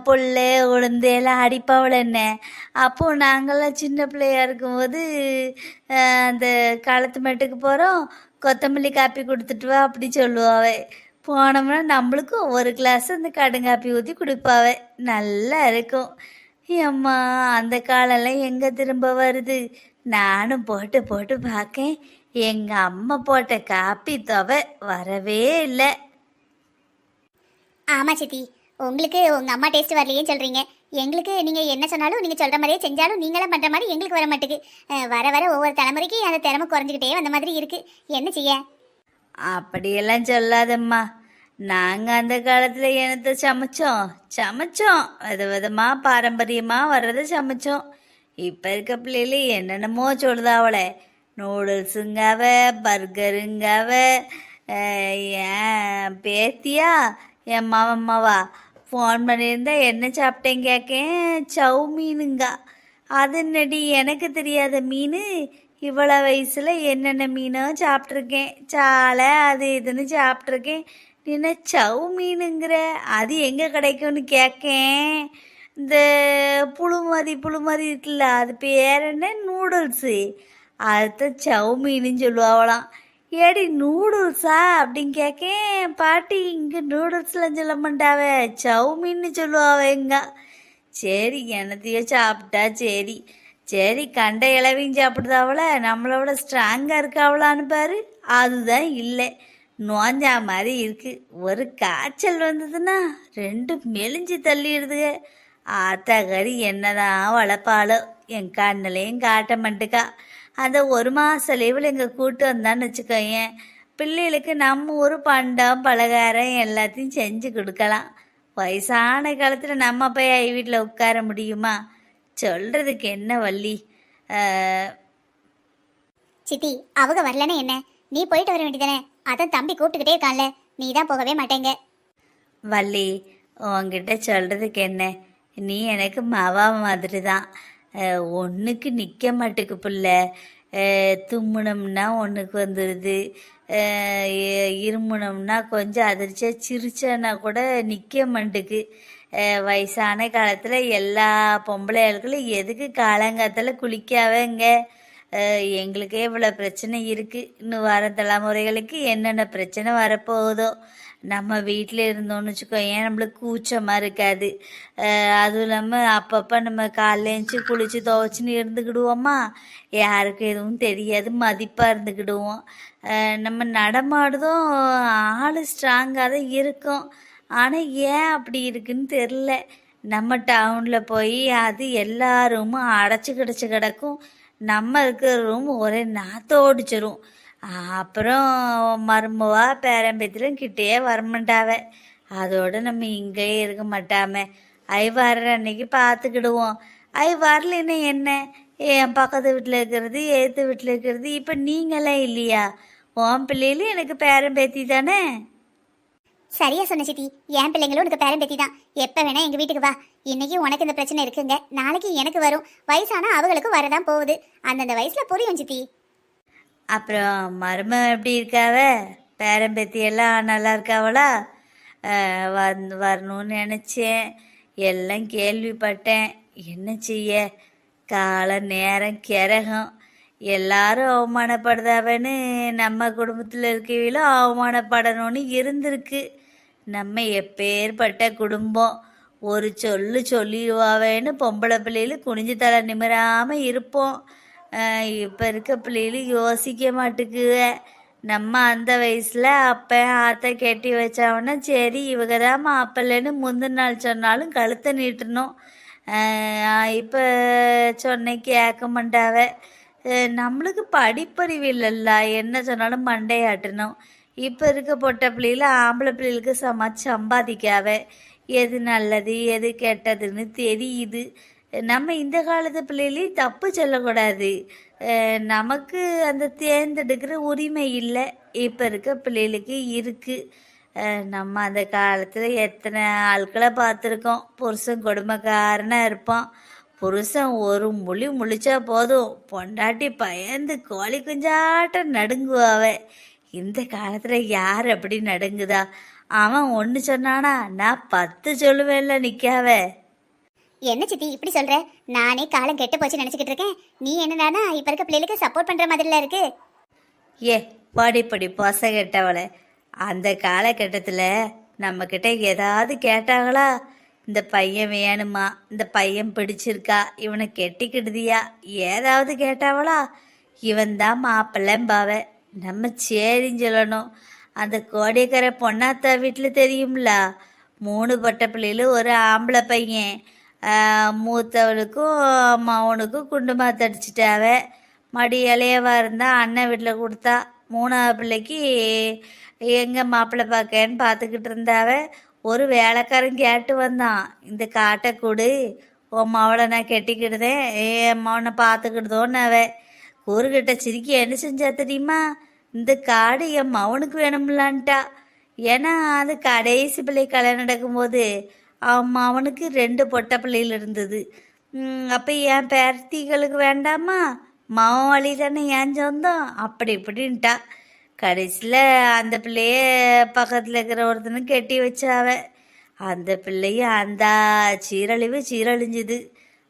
S3: புல் உளுந்து எல்லாம் அடிப்பாவில் என்ன? அப்போது நாங்கள்லாம் சின்ன பிள்ளையா இருக்கும்போது அந்த களத்து மெட்டுக்கு போகிறோம், கொத்தமல்லி காப்பி கொடுத்துட்டு வா அப்படி சொல்லுவாவே. போனோம்னா நம்மளுக்கும் 1 கிளாஸ் அந்த கடுங்காப்பி ஊற்றி கொடுப்பாவே. நல்லா இருக்கும். அம்மா, அந்த காலம்லாம் எங்கே திரும்ப வருது? நானும் போட்டு போட்டு பார்க்கேன், எங்கள் அம்மா போட்ட காப்பி தொவை வரவே இல்லை.
S1: ஆமா சித்தி, உங்களுக்கு உங்க அம்மா டேஸ்ட் வரலையேன்னு சொல்றீங்க. எங்களுக்கு நீங்க என்ன சொன்னாலும் நீங்க சொல்ற மாதிரியே செஞ்சாலும் நீங்களாம் பண்ற மாதிரி எங்களுக்கு வர மாட்டேங்குது. வர வர ஒவ்வொரு தலைமுறைக்கு அந்த திறமை குறைஞ்சிக்கிட்டே வந்த மாதிரி இருக்கு. என்ன செய்ய?
S3: அப்படியெல்லாம் சொல்லாதம்மா. நாங்கள் அந்த காலத்தில் என்னத்தை சமைச்சோம் விதமாக பாரம்பரியமாக வர்றதை சமைச்சோம். இப்போ இருக்க பிள்ளைகள என்னென்னமோ சொல்லுதாவளே, நூடுல்ஸுங்காவ, பர்கருங்காவ. என் பேத்தியா, என் மாமாவா ஃபோன் பண்ணியிருந்தா என்ன சாப்பிட்டேன் கேட்கேன், சவுமீனுங்க. அது நடி எனக்கு தெரியாத மீன். இவ்வளோ வயசில் என்னென்ன மீனோ சாப்பிட்ருக்கேன். சாலை அது இதுன்னு சாப்பிட்ருக்கேன். என்ன சவு மீனுங்கிற? அது எங்கே கிடைக்கும்னு கேட்கேன். இந்த புழு மாதிரி இருக்குல்ல, அது பேர் என்ன, நூடுல்ஸு, அதுதான் சவு மீனுன்னு சொல்லுவாங்களாம். ஏடி நூடுல்ஸா அப்படின்னு கேட்கேன். பாட்டி இங்கே நூடுல்ஸ்லாம் சொல்ல மாட்டாவே, சவு மீன்னு சொல்லுவாவே எங்க. சரி என்னத்தையோ சாப்பிட்டா சரி. சரி கண்ட இளவையும் சாப்பிடுதாவள, நம்மளோட ஸ்ட்ராங்காக இருக்காவளான்னு பாரு. அதுதான் இல்லை, நோஞ்சா மாதிரி இருக்கு. ஒரு காய்ச்சல் வந்ததுன்னா ரெண்டும் மெலிஞ்சு தள்ளிடுதுக. ஆத்தாக்கறி என்னதான் வளர்ப்பாளோ, என் கண்ணிலையும் காட்ட மாட்டுக்கா. அந்த ஒரு மாத லீவில் எங்கள் கூட்டு வந்தான்னு வச்சுக்கோயேன், பிள்ளைகளுக்கு நம்ம ஒரு பண்டம் பலகாரம் எல்லாத்தையும் செஞ்சு கொடுக்கலாம். வயசான காலத்தில் நம்ம போய் வீட்டில் உட்கார முடியுமா? சொல்கிறதுக்கு என்ன வள்ளி?
S1: சித்தி அவங்க வரலன்னு என்ன, நீ போயிட்டு வர வேண்டியதானே? அதான் தம்பி கூப்பிட்டுக்கிட்டே இருக்கான்ல, நீ தான் போகவே மாட்டேங்க.
S3: வள்ளி, உன்கிட்ட சொல்கிறதுக்கு என்ன, நீ எனக்கு மாவா மாதிரி தான். ஒன்றுக்கு நிற்க மாட்டுக்கு புள்ள. தும்முனம்னா ஒன்றுக்கு வந்துடுது, இருமுனம்னா கொஞ்சம் அதிர்ச்சியாக சிரிச்சானா கூட நிற்க மாட்டுக்கு. வயசான காலத்தில் எல்லா பொம்பளைகளுக்கும் எதுக்கு காலங்காலத்தில் குளிக்காவங்க? எங்களுக்கே இவ்வளோ பிரச்சனை இருக்குது, இன்னும் வர தலைமுறைகளுக்கு என்னென்ன பிரச்சனை வரப்போகுதோ. நம்ம வீட்டில் இருந்தோம்னு வச்சுக்கோ, ஏன் நம்மளுக்கு கூச்சமாக இருக்காது. அதுவும் இல்லாமல் அப்பப்போ நம்ம காலைல எழுந்துச்சி குளித்து துவைச்சின்னு இருந்துக்கிடுவோமா, யாருக்கும் எதுவும் தெரியாது, மதிப்பாக இருந்துக்கிடுவோம். நம்ம நடமாடுதும் ஆள் ஸ்ட்ராங்காக தான் இருக்கும். ஆனால் ஏன் அப்படி இருக்குன்னு தெரில. நம்ம டவுனில் போய் அது எல்லா ரூமும் அடைச்சி கிடச்சி கிடக்கும், நம்ம இருக்கிற ரூம் ஒரே நாத்தோடிச்சிரும். அப்புறம் மருமவா பேரம்பத்திலும் கிட்டேயே வரமாட்டாவ. அதோடு நம்ம இங்கேயே இருக்க மாட்டாம வர்ற அன்னைக்கு பார்த்துக்கிடுவோம். வரலன்னா என்ன, என் பக்கத்து வீட்டில் இருக்கிறது ஏற்று வீட்டில் இருக்கிறது. இப்போ நீங்களாம் இல்லையா? உன் பிள்ளைகளும் எனக்கு பேரம்பேத்தி தானே?
S1: சரியா சொன்ன சித்தி, என் பிள்ளைங்களும் உனக்கு பேரம்பேத்தி தான். எப்போ வேணா எங்கள் வீட்டுக்கு வா. இன்னைக்கு உனக்கு இந்த பிரச்சனை இருக்குங்க, நாளைக்கு எனக்கு வரும். வயசானா அவங்களுக்கும் வரதான் போகுது. அந்தந்த வயசில் புரியும் சித்தி.
S3: அப்புறம் மருமக எப்படி இருக்காவ? பேரம்பேத்தி எல்லாம் நல்லா இருக்காவளா? வரணும்னு நினச்சேன், எல்லாம் கேள்விப்பட்டேன். என்ன செய்ய, கால நேரம் கிரகம். எல்லாரும் அவமானப்படுதாவன்னு நம்ம குடும்பத்தில் இருக்கவிலும் அவமானப்படணும்னு இருந்திருக்கு. நம்ம எப்பேற்பட்ட குடும்பம், ஒரு சொல்லிடுவாவேன்னு பொம்பளை பிள்ளைகள் குனிஞ்சு தலை நிமிராமல் இருப்போம். இப்போ இருக்க பிள்ளைகளும் யோசிக்க மாட்டுக்குவ. நம்ம அந்த வயசில் அப்போ ஆற்ற கட்டி வச்சாவன்னா சரி, இவங்க தான் மாப்பிள்ளைன்னு முந்தின நாள் சொன்னாலும் கழுத்தை நீட்டணும். இப்போ சொன்ன கேட்க மாட்டாவ. நம்மளுக்கு படிப்பறிவு இல்லைல்ல, என்ன சொன்னாலும் மண்டையாட்டணும். இப்போ இருக்க பொட்ட பிள்ளைகள ஆம்பளை பிள்ளைகளுக்கு சம்பாதிக்காவ. எது நல்லது எது கெட்டதுன்னு தெரியுது. நம்ம இந்த காலத்து பிள்ளைகளையும் தப்பு சொல்லக்கூடாது. நமக்கு அந்த தேர்ந்தெடுக்கிற உரிமை இல்லை, இப்போ இருக்க பிள்ளைகளுக்கு இருக்குது. நம்ம அந்த காலத்தில் எத்தனை ஆட்களை பார்த்துருக்கோம். புருஷன் கொடுமைக்காரனாக இருப்பான். புருஷன் ஒரு முழிச்சா போதும், பொண்டாட்டி பயந்து கோழி குஞ்சாட்டம் நடுங்குவாவ. இந்த காலத்தில் யார் அப்படி நடுங்குதா? அவன் ஒன்று சொன்னானா நான் 10 சொல்லுவேன்ல, நிற்காவ.
S1: என்ன சித்தி இப்படி சொல்ற? நானே காலம் கெட்டு போச்சு நினைச்சுக்கிட்டு இருக்கேன். நீ என்னடானா இப்ப இருக்க பிள்ளைகளுக்கு சப்போர்ட் பண்ற மாதிரில இருக்கு.
S3: ஏ படிப்படி பொச கெட்டவளை, அந்த காலகட்டத்தில் நம்மக்கிட்ட ஏதாவது கேட்டாங்களா? இந்த பையன் வேணுமா, இந்த பையன் பிடிச்சிருக்கா, இவனை கெட்டிக்கிடுதியா, ஏதாவது கேட்டாவளா? இவன் தான் மாப்பிள்ளம்பாவ. நம்ம சரின்னு சொல்லணும். அந்த கோடியக்கரை பொண்ணாத்தா வீட்டில் தெரியும்ல, 3 பட்ட பிள்ளைகளும் ஒரு ஆம்பளை பையன். மூத்தவளுக்கும் மவனுக்கும் குண்டு மாத்தடிச்சிட்டாவ. மடி இலையவா இருந்தால் அண்ணன் வீட்டில் கொடுத்தா. 3ஆவது பிள்ளைக்கு எங்கே மாப்பிள்ளை பார்க்கன்னு பார்த்துக்கிட்டு இருந்தாவ. ஒரு வேலைக்காரன் கேட்டு வந்தான், இந்த காட்டை கொடு, உன் மவளை நான் கெட்டிக்கிடுதேன், என் மவனை பார்த்துக்கிடுதோன்னு. கூறுகிட்ட சிரிக்கி என்ன செஞ்சா தெரியுமா? இந்த காடு என் மவனுக்கு வேணும்லான்ட்டா. ஏன்னா அது கடைசி பிள்ளை கல்யாணம் நடக்கும்போது அவன் மவனுக்கு 2 பொட்டை பிள்ளைகள் இருந்தது. அப்போ என் பேரத்திகளுக்கு வேண்டாமா? மாவன் வழி தானே என் சொந்தம், அப்படி இப்படின்ட்டா. கடைசியில் அந்த பிள்ளைய பக்கத்தில் இருக்கிற ஒருத்தனும் கெட்டி வச்சாவ. அந்த பிள்ளையும் அந்த சீரழிஞ்சுது.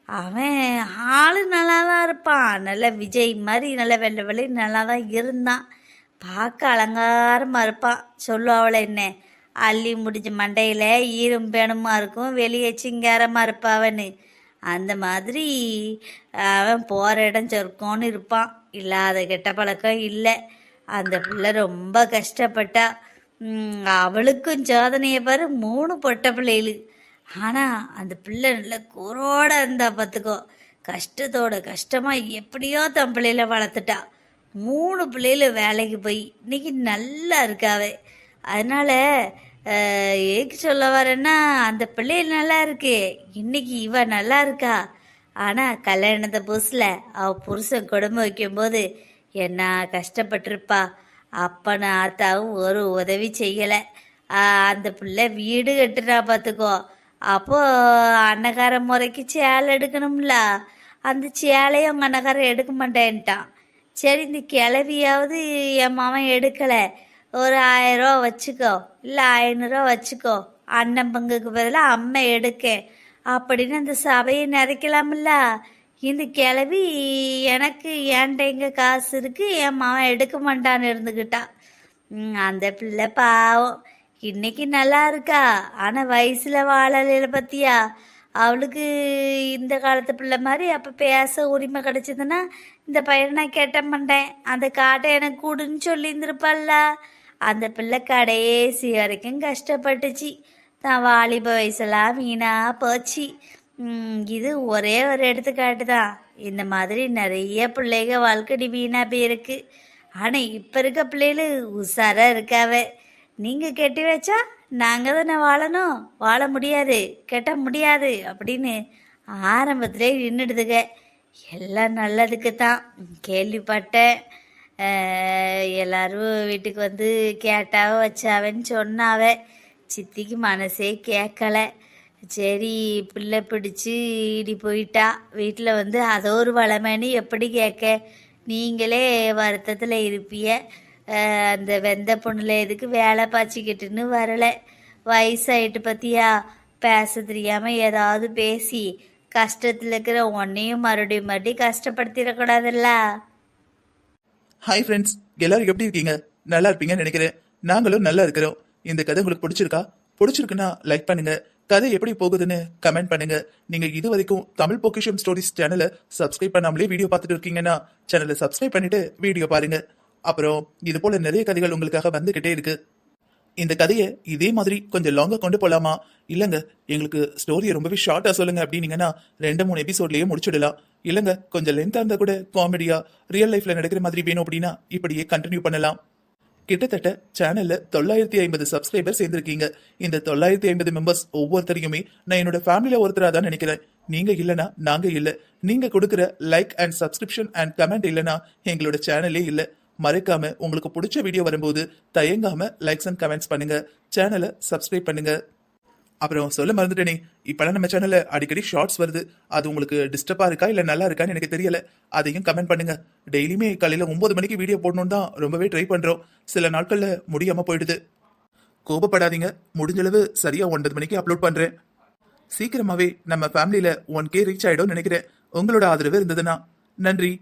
S3: அவன் ஆளு நல்லா தான் இருப்பான், நல்ல விஜய் மாதிரி நல்ல வெள்ளை வெள்ளை நல்லா தான் இருந்தான். பார்க்க அலங்காரமாக இருப்பான். சொல்லுவாவளை என்ன, அள்ளி முடிஞ்ச மண்டையில் ஈரும் பேணுமா இருக்கும், வெளியே சிங்காரமாக இருப்பாவன்னு. அந்த மாதிரி அவன் போகிற இடம் சொர்க்கம்னு இருப்பான். இல்லாத கெட்ட பழக்கம் இல்லை. அந்த பிள்ளை ரொம்ப கஷ்டப்பட்டா. அவளுக்கும் சோதனையை பாரு, 3 பொட்ட பிள்ளைகள். ஆனால் அந்த பிள்ளை நல்ல குரோட இருந்தா பார்த்துக்கோ. கஷ்டத்தோட கஷ்டமாக எப்படியோ தன் பிள்ளையில வளர்த்துட்டா. 3 பிள்ளைகள் வேலைக்கு போய் இன்னைக்கு நல்லா இருக்காவே. அதனால ஏக்கு சொல்ல வரேன்னா, அந்த பிள்ளைகள் நல்லா இருக்கு, இன்னைக்கு இவ நல்லா இருக்கா. ஆனால் கல்யாணத்தை புதுசில் அவள் புருஷன் குடும்பம் வைக்கும்போது என்ன கஷ்டப்பட்டிருப்பா. அப்பனை ஆத்தாவும் ஒரு உதவி செய்யலை. அந்த பிள்ளை வீடு கட்டுறா பார்த்துக்கோ. அப்போ அன்னக்கார முறைக்கு சேலை எடுக்கணும்ல, அந்த சேலையும் அவங்க அன்னக்காரன் எடுக்க மாட்டேன்ட்டான். சரி, இந்த கிளவியாவது என் மாமன் எடுக்கலை, ஒரு 1000 ரூபா வச்சுக்கோ, இல்லை 500 ரூபா வச்சுக்கோ, அண்ணன் பங்குக்கு பதிலாக அம்மா எடுக்க அப்படின்னு அந்த சபையை நிறைக்கலாம்ல. இந்த கிளவி எனக்கு என்கிட்ட எங்கே காசு இருக்குது, என் மாமன் எடுக்க மாட்டான்னு இருந்துக்கிட்டா. அந்த பிள்ளை பாவம் இன்னைக்கு நல்லா இருக்கா. ஆனால் வயசில் வாழலையில பற்றியா? அவளுக்கு இந்த காலத்து பிள்ளை மாதிரி அப்போ பேச உரிமை கிடச்சிதுன்னா இந்த பையனை நான் கேட்ட மாட்டேன், அந்த காட்டை எனக்கு கூடுன்னு சொல்லியிருந்திருப்பாள்ல. அந்த பிள்ளை கடைசி வரைக்கும் கஷ்டப்பட்டுச்சு. தான் வாலிப வயசெல்லாம் வீணா போச்சு. இது ஒரே ஒரு எடுத்துக்காட்டு தான். இந்த மாதிரி நிறைய பிள்ளைங்க வாழ்க்கை வீணா போயிருக்கு. ஆனால் இப்போ இருக்க பிள்ளைகள் உஷாராக இருக்காவே. நீங்கள் கெட்டி வச்சா நாங்கள் தானே வாழணும், வாழ முடியாது, கெட்ட முடியாது அப்படின்னு ஆரம்பத்திலே நின்றுடுதுங்க. எல்லாம் நல்லதுக்கு தான். கேள்விப்பட்டேன், எல்லாரும் வீட்டுக்கு வந்து கேட்டாவ வச்சாவன்னு சொன்னாவ. சித்திக்கு மனசே கேட்கல. சரி, பிள்ளை பிடிச்சி இடி போயிட்டா, வீட்டில் வந்து அதோ ஒரு வளமைன்னு எப்படி கேட்க? நீங்களே வருத்தத்தில் இருப்பிய. அந்த வெந்த பொண்ணுல எதுக்கு வேலை பாய்ச்சிக்கிட்டுன்னு வரலை. வயசாயிட்டு பற்றியா, பேச தெரியாமல் ஏதாவது பேசி கஷ்டத்தில் இருக்கிற உன்னையும் மறுபடியும் கஷ்டப்படுத்திடக்கூடாதுல்ல.
S2: ஹாய் ஃப்ரெண்ட்ஸ், எல்லாரும் எப்படி இருக்கீங்க? நல்லா இருப்பீங்கன்னு நினைக்கிறேன். நாங்களும் நல்லா இருக்கிறோம். இந்த கதை உங்களுக்கு பிடிச்சிருக்கா? பிடிச்சிருக்குன்னா லைக் பண்ணுங்க. கதை எப்படி போகுதுன்னு கமெண்ட் பண்ணுங்க. நீங்க இது வரைக்கும் தமிழ் பொக்கிஷம் ஸ்டோரிஸ் சேனலை சப்ஸ்கிரைப் பண்ணாமலே வீடியோ பார்த்துட்டு இருக்கீங்கன்னா சேனலை சப்ஸ்கிரைப் பண்ணிட்டு வீடியோ பாருங்க. அப்புறம் இது போல நிறைய கதைகள் உங்களுக்காக வந்துகிட்டே இருக்கு. இந்த கதையை இதே மாதிரி கொஞ்சம் லாங்கா கொண்டு போலாமா? இல்லைங்க, எங்களுக்கு ஸ்டோரியை ரொம்பவே ஷார்ட்டா சொல்லுங்க அப்படின்னீங்கன்னா 2-3 எபிசோட்லயே முடிச்சுடலாம். இல்லைங்க, கொஞ்சம் லென்த்தா இருந்தா கூட காமெடியா ரியல் லைஃப்ல நடக்கிற மாதிரி வேணும் அப்படின்னா இப்படியே கண்டினியூ பண்ணலாம். கிட்டத்தட்ட சேனல்ல 950 சப்ஸ்கிரைபர் சேர்ந்திருக்கீங்க. இந்த 950 மெம்பர்ஸ் ஒவ்வொருத்தரையுமே நான் என்னோட ஃபேமிலியில ஒருத்தரா தான் நினைக்கிறேன். நீங்க இல்லைன்னா நாங்க இல்ல. நீங்க கொடுக்குற like and subscription and comment இல்லைன்னா எங்களோட சேனலே இல்ல. மறைக்காம உங்களுக்கு பிடிச்ச வீடியோ வரும்போது தயங்காம லைக்ஸ் அண்ட் கமெண்ட்ஸ் பண்ணுங்க, சேனலை சப்ஸ்கிரைப் பண்ணுங்க. அப்புறம் சொல்ல மறந்துட்டேனே, இப்பெல்லாம் நம்ம சேனல்ல அடிக்கடி ஷார்ட்ஸ் வருது. அது உங்களுக்கு டிஸ்டர்பா இருக்கா இல்ல நல்லா இருக்கான்னு எனக்கு தெரியல. அதையும் கமெண்ட் பண்ணுங்க. டெய்லியுமே காலையில 9 மணிக்கு வீடியோ போடணும் தான் ரொம்பவே ட்ரை பண்றோம். சில நாட்கள்ல முடியாம போயிடுது. கோபப்படாதீங்க, முடிஞ்சளவு சரியா 9 மணிக்கு அப்லோட் பண்றேன். சீக்கிரமாவே நம்ம ஃபேமிலியில 1K ரீச் ஆயிடும் நினைக்கிறேன். உங்களோட ஆதரவு இருந்ததுன்னா நன்றி.